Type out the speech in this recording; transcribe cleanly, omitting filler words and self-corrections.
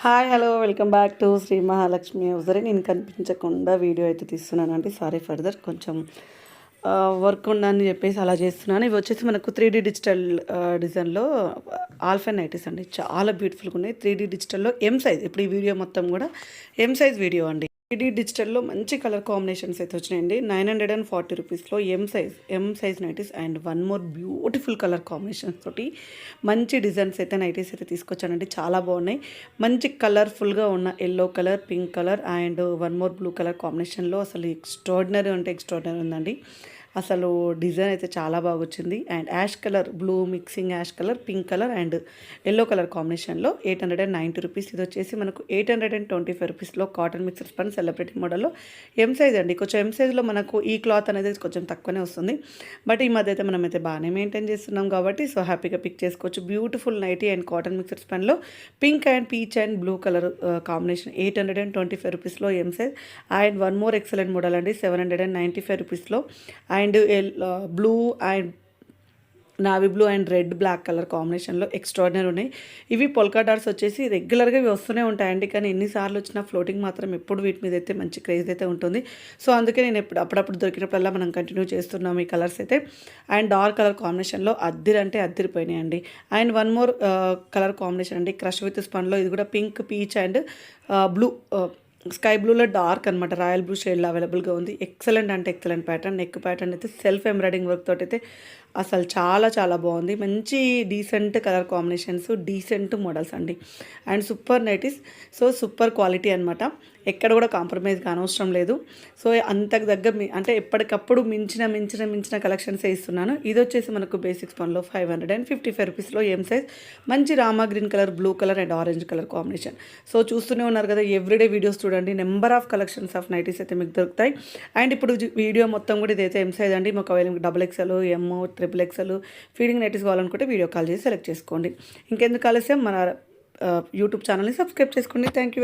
Hi hello welcome back to Shri Mahalakshmi hosiery. నేను కనిపించకుండా video అయితే తీస్తున్నానండి. సారీ ఫర్దర్, కొంచెం వర్క్ ఉందని చెప్పేసి అలా చేస్తున్నాను. ఇవి వచ్చేసి మనకు 3D డిజిటల్ డిజైన్లో ఆల్ఫెన్ నైటీస్ అండి. చాలా బ్యూటిఫుల్గా ఉన్నాయి. 3D డిజిటల్లో M size. ఇప్పుడు ఈ వీడియో మొత్తం కూడా ఎం సైజ్ వీడియో అండి. 3D డిజిటల్లో మంచి కలర్ కాంబినేషన్స్ అయితే వచ్చినాయండి. 940 రూపీస్లో M size nighties and one more beautiful colour combinations తోటి మంచి డిజైన్స్ అయితే నైటీస్ అయితే తీసుకొచ్చానండి. చాలా బాగున్నాయి. మంచి కలర్ఫుల్గా ఉన్న yellow colour, pink colour and one more blue colour కాంబినేషన్లో అసలు ఎక్స్ట్రాడినరీ అంటే ఎక్స్ట్రాడినరీ ఉందండి. అసలు డిజైన్ అయితే చాలా బాగా వచ్చింది. And ash colour, blue mixing ash colour, pink colour and yellow colour కాంబినేషన్లో 890 రూపీస్. ఇది వచ్చేసి మనకు 825 రూపీస్లో కాటన్ మిక్సర్ స్పన్ సెలబ్రిటీ మోడల్లో ఎం సైజ్ అండి. కొంచెం ఎం సైజ్లో మనకు ఈ క్లాత్ అనేది కొంచెం తక్కువనే వస్తుంది. బట్ ఈ మధ్య అయితే మనమైతే బాగానే మెయింటైన్ చేస్తున్నాం కాబట్టి సో హ్యాపీగా పిక్ చేసుకోవచ్చు. Beautiful nighty and cotton mixer స్పన్లో pink and peach and blue colour combination 825 రూపీస్లో M size. And one more excellent model అండి 795 రూపీస్లో. And blue and navy blue and red black colour కాంబినేషన్లో extraordinary ఉన్నాయి. ఇవి polka dots వచ్చేసి రెగ్యులర్గా ఇవి వస్తూనే ఉంటాయండి. కానీ ఎన్నిసార్లు వచ్చినా ఫ్లోటింగ్ మాత్రం ఎప్పుడు వీటి మీద అయితే మంచి క్రేజ్ అయితే ఉంటుంది. సో అందుకే నేను అప్పుడప్పుడు దొరికినప్పుడల్లా మనం కంటిన్యూ చేస్తున్నాం ఈ కలర్స్ అయితే. అండ్ డార్క్ కలర్ కాంబినేషన్లో అద్దిరంటే అద్దిరిపోయినాయండి. And one more colour combination అండి క్రష్ విత్ స్పన్లో. ఇది కూడా pink, peach and blue, sky బ్లూలో డార్క్ అనమాట, రాయల్ బ్లూ షేడ్లో అవైలబుల్గా ఉంది. ఎక్సలెంట్ అంటే ఎక్సలెంట్ ప్యాటర్న్. నెక్ ప్యాటర్న్ అయితే సెల్ఫ్ ఎంబ్రాయిడింగ్ వర్క్ తోటి అయితే అసలు చాలా చాలా బాగుంది. మంచి decent colour combinations, decent models అండి. And super nighties. So super quality అనమాట. ఎక్కడ కూడా కాంప్రమైజ్ కానవసరం లేదు. సో అంతకు దగ్గర అంటే ఎప్పటికప్పుడు మించిన కలెక్షన్సే ఇస్తున్నాను. ఇది వచ్చేసి మనకు బేసిక్స్ పన్లో 555 రూపీస్లో ఎం సైజ్. మంచి Rama green colour, blue colour and orange colour combination. So చూస్తూనే ఉన్నారు కదా, ఎవ్రీడే వీడియోస్ చూడండి. Number of collections of nighties అయితే మీకు దొరుకుతాయి. అండ్ ఇప్పుడు వీడియో మొత్తం కూడా ఇదైతే ఎం సైజ్ అండి. మాకు డబుల్ ఎక్స్ఎల్, ఎమ్, ట్రిపుల్ ఎక్స్ఎల్ ఫీడింగ్ నైటీస్ కావాలనుకుంటే వీడియో కాల్ చేసి సెలెక్ట్ చేసుకోండి. ఇంకెందుకు ఆలస్యం, మన యూట్యూబ్ ఛానల్ని సబ్స్క్రైబ్ చేసుకోండి. Thank you.